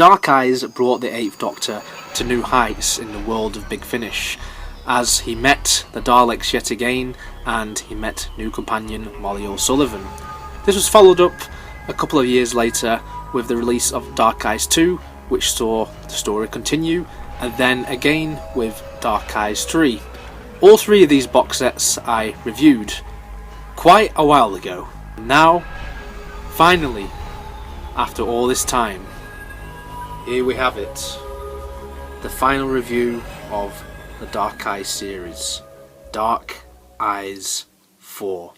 Dark Eyes brought the Eighth Doctor to new heights in the world of Big Finish, as he met the Daleks yet again, and he met new companion Molly O'Sullivan. This was followed up a couple of years later with the release of Dark Eyes 2, which saw the story continue, and then again with Dark Eyes 3. All three of these box sets I reviewed quite a while ago. Now, finally, after all this time, here we have it. The final review of the Dark Eyes series. Dark Eyes 4.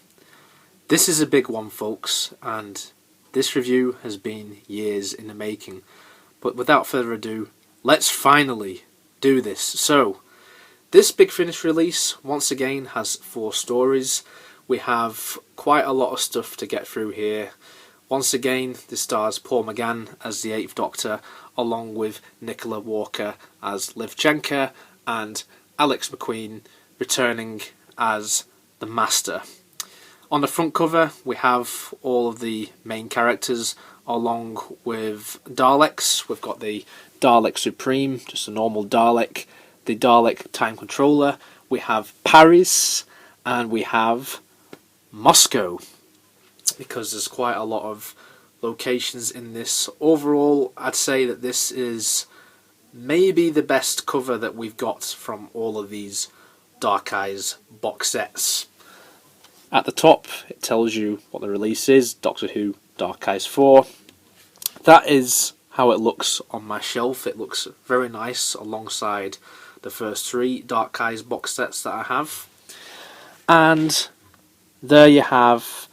This is a big one, folks, and this review has been years in the making. But without further ado, let's finally do this. So, this Big Finish release, once again, has 4 stories. We have quite a lot of stuff to get through here. Once again, this stars Paul McGann as the 8th Doctor, along with Nicola Walker as Liv Chenka, and Alex MacQueen returning as the Master. On the front cover, we have all of the main characters, along with Daleks. We've got the Dalek Supreme, just a normal Dalek, the Dalek Time Controller, we have Paris, and we have Moscow, because there's quite a lot of locations in this. Overall, I'd say that this is maybe the best cover that we've got from all of these Dark Eyes box sets. At the top, it tells you what the release is, Doctor Who Dark Eyes 4. That is how it looks on my shelf. It looks very nice alongside the first 3 Dark Eyes box sets that I have. And there you have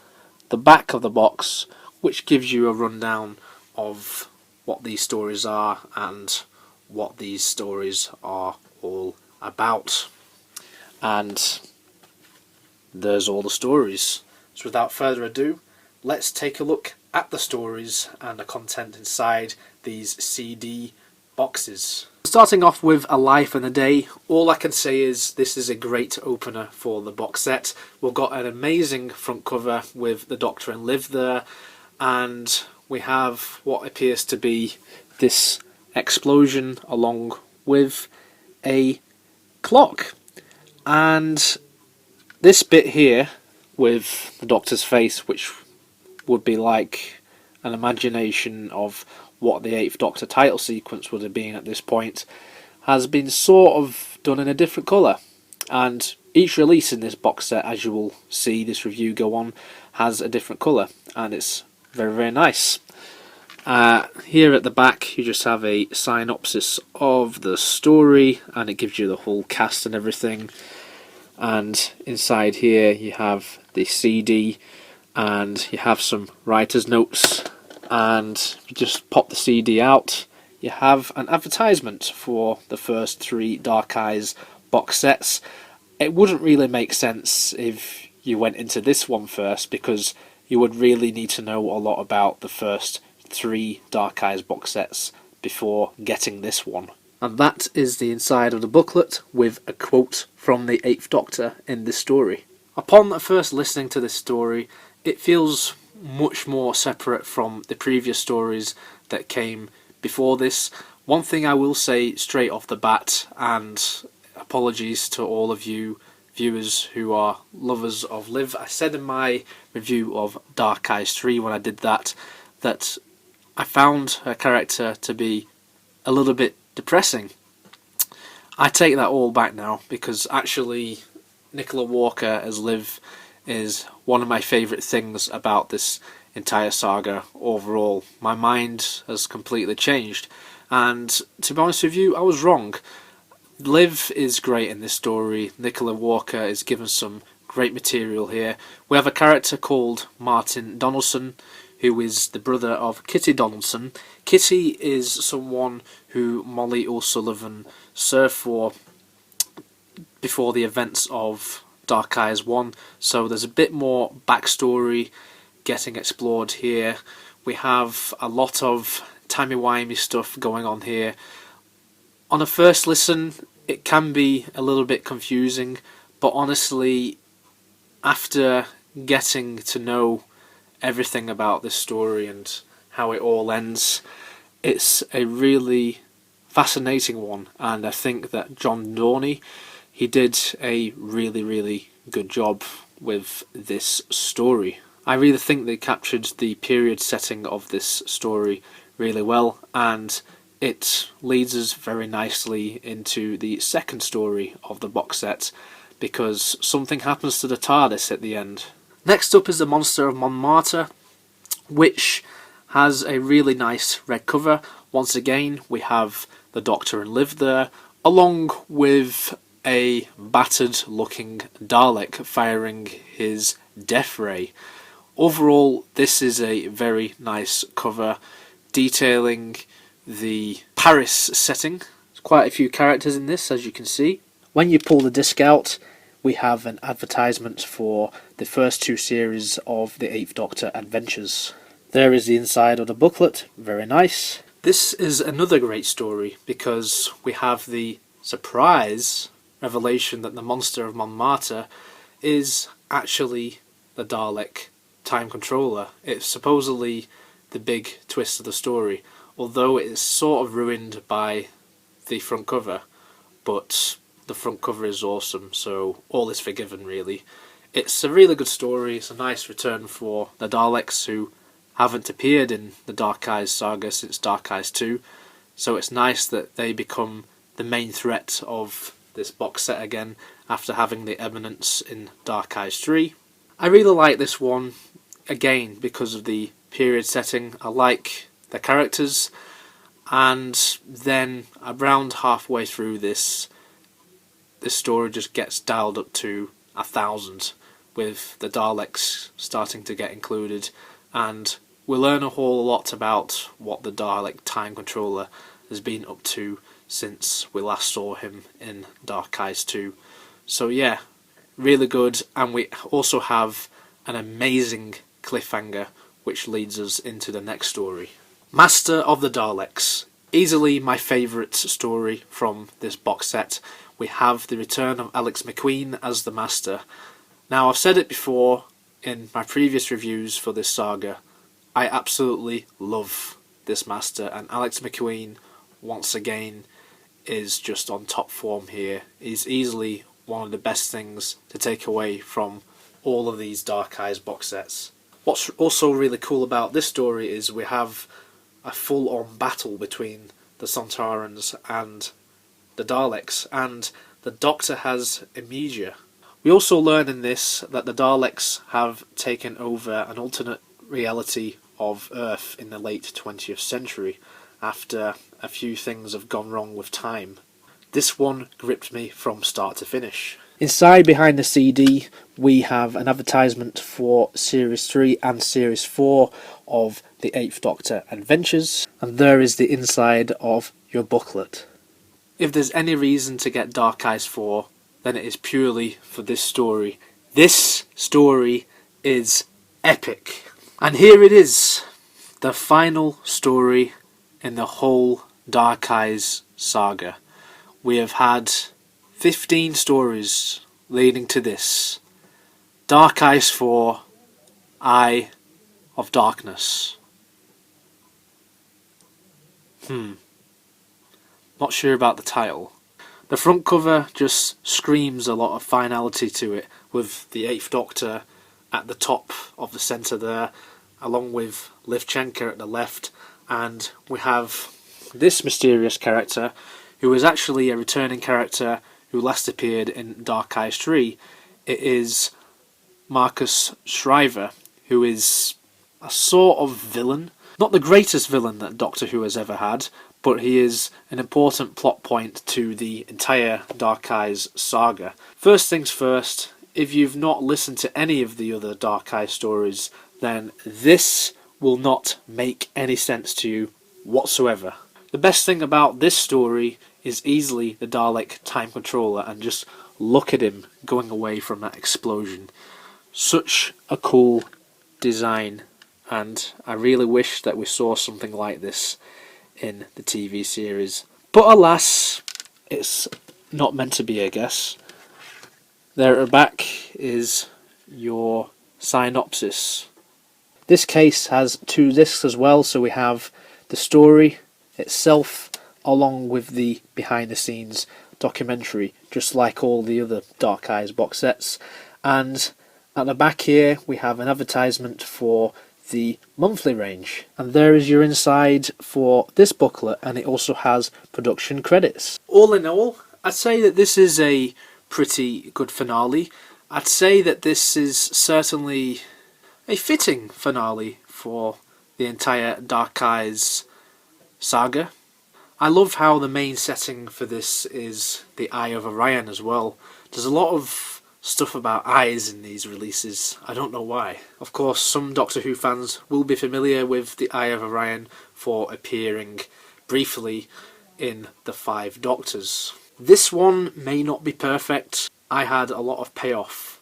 the back of the box, which gives you a rundown of what these stories are and what these stories are all about. And there's all the stories. So without further ado, let's take a look at the stories and the content inside these CD boxes. Starting off with A Life and a Day, all I can say is this is a great opener for the box set. We've got an amazing front cover with the Doctor and Liv there, and we have what appears to be this explosion along with a clock. And this bit here with the Doctor's face, which would be like an imagination of what the 8th Doctor title sequence would have been at this point, has been sort of done in a different colour. And each release in this box set, as you will see this review go on, has a different colour, and it's very, very nice. Here at the back you just have a synopsis of the story, and it gives you the whole cast and everything. And inside here you have the CD, and you have some writer's notes, and if you just pop the CD out, you have an advertisement for the first 3 Dark Eyes box sets. It wouldn't really make sense if you went into this one first, because you would really need to know a lot about the first 3 Dark Eyes box sets before getting this one. And that is the inside of the booklet, with a quote from the 8th Doctor in this story. Upon first listening to this story, it feels much more separate from the previous stories that came before this. One thing I will say straight off the bat, and apologies to all of you viewers who are lovers of Liv, I said in my review of Dark Eyes 3 when I did that I found her character to be a little bit depressing. I take that all back now, because actually Nicola Walker as Liv is one of my favourite things about this entire saga overall. My mind has completely changed, and to be honest with you, I was wrong. Liv is great in this story. Nicola Walker is given some great material here. We have a character called Martin Donaldson, who is the brother of Kitty Donaldson. Kitty is someone who Molly O'Sullivan served for before the events of Dark Eyes 1, so there's a bit more backstory getting explored here. We have a lot of timey-wimey stuff going on here. On a first listen, it can be a little bit confusing, but honestly, after getting to know everything about this story and how it all ends, It's a really fascinating one, and I think that John Dorney, he did a really good job with this story. I really think they captured the period setting of this story really well, and it leads us very nicely into the second story of the box set, because something happens to the TARDIS at the end. Next up is the Monster of Monmartre, which has a really nice red cover. Once again, we have the Doctor and Liv there, along with a battered looking Dalek firing his death ray. Overall, this is a very nice cover, detailing the Paris setting. There's quite a few characters in this, as you can see. When you pull the disc out, we have an advertisement for the first two series of the 8th Doctor Adventures. There is the inside of the booklet, very nice. This is another great story because we have the surprise revelation that the Monster of Monmartre is actually the Dalek time controller. It's supposedly the big twist of the story, although it is sort of ruined by the front cover, but the front cover is awesome, so all is forgiven really. It's a really good story. It's a nice return for the Daleks, who haven't appeared in the Dark Eyes saga since Dark Eyes 2, so it's nice that they become the main threat of this box set again after having the eminence in Dark Eyes 3. I really like this one, again because of the period setting. I like the characters, and then around halfway through this story just gets dialed up to 1,000, with the Daleks starting to get included, and we learn a whole lot about what the Dalek time controller has been up to since we last saw him in Dark Eyes 2. So yeah, really good, and we also have an amazing cliffhanger which leads us into the next story. Master of the Daleks. Easily my favourite story from this box set. We have the return of Alex McQueen as the Master. Now, I've said it before in my previous reviews for this saga, I absolutely love this Master, and Alex McQueen, once again, is just on top form here. He's easily one of the best things to take away from all of these Dark Eyes box sets. What's also really cool about this story is we have a full-on battle between the Sontarans and the Daleks, and the Doctor has amnesia. We also learn in this that the Daleks have taken over an alternate reality of Earth in the late 20th century after a few things have gone wrong with time. This one gripped me from start to finish. Inside, behind the CD, we have an advertisement for Series 3 and Series 4 of the 8th Doctor Adventures, and there is the inside of your booklet. If there's any reason to get Dark Eyes 4, then it is purely for this story. This story is epic. And here it is, the final story in the whole Dark Eyes saga. We have had 15 stories leading to this. Dark Eyes 4, Eye of Darkness. Not sure about the title. The front cover just screams a lot of finality to it, with the 8th Doctor at the top of the centre there, along with Liv Chenka at the left, and we have this mysterious character, who is actually a returning character who last appeared in Dark Eyes 3. It is Marcus Shriver, who is a sort of villain. Not the greatest villain that Doctor Who has ever had, but he is an important plot point to the entire Dark Eyes saga. First things first, if you've not listened to any of the other Dark Eyes stories, then this will not make any sense to you whatsoever. The best thing about this story is easily the Dalek time controller, and just look at him going away from that explosion. Such a cool design, and I really wish that we saw something like this in the TV series. But alas, it's not meant to be, I guess. There at the back is your synopsis. This case has 2 discs as well, so we have the story itself, along with the behind the scenes documentary, just like all the other Dark Eyes box sets. And at the back here we have an advertisement for the monthly range, and there is your inside for this booklet, and it also has production credits. All in all, I'd say that this is a pretty good finale. I'd say that this is certainly a fitting finale for the entire Dark Eyes saga. I love how the main setting for this is the Eye of Orion as well. There's a lot of stuff about eyes in these releases. I don't know why. Of course, some Doctor Who fans will be familiar with the Eye of Orion for appearing briefly in The Five Doctors. This one may not be perfect. I had a lot of payoff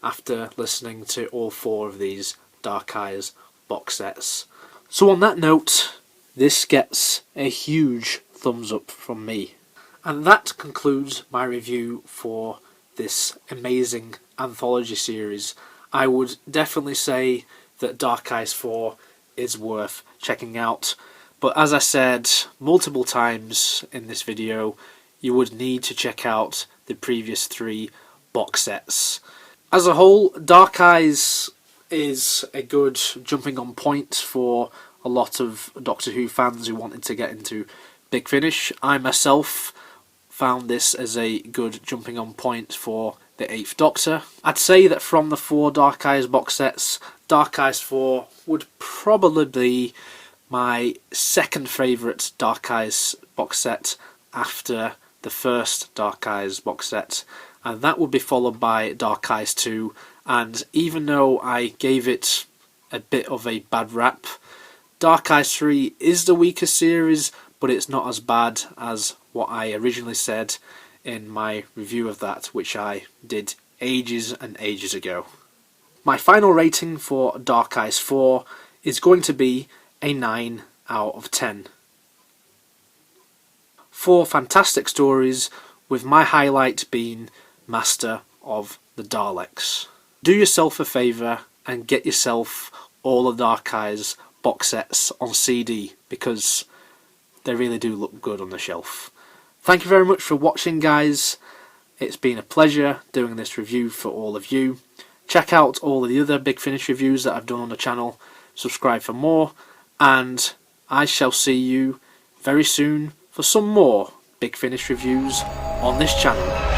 after listening to all 4 of these Dark Eyes box sets. So on that note, this gets a huge thumbs up from me. And that concludes my review for this amazing anthology series. I would definitely say that Dark Eyes 4 is worth checking out, but as I said multiple times in this video, you would need to check out the previous 3 box sets. As a whole, Dark Eyes is a good jumping on point for a lot of Doctor Who fans who wanted to get into Big Finish. I myself found this as a good jumping on point for the 8th Doctor. I'd say that from the 4 Dark Eyes box sets, Dark Eyes 4 would probably be my second favourite Dark Eyes box set after the first Dark Eyes box set, and that would be followed by Dark Eyes 2. And even though I gave it a bit of a bad rap, Dark Eyes 3 is the weaker series, but it's not as bad as what I originally said in my review of that, which I did ages and ages ago. My final rating for Dark Eyes 4 is going to be a 9 out of 10. 4 fantastic stories, with my highlight being Master of the Daleks. Do yourself a favour and get yourself all the Dark Eyes box sets on CD, because they really do look good on the shelf. Thank you very much for watching, guys. It's been a pleasure doing this review for all of you. Check out all of the other Big Finish reviews that I've done on the channel. Subscribe for more, and I shall see you very soon for some more Big Finish reviews on this channel.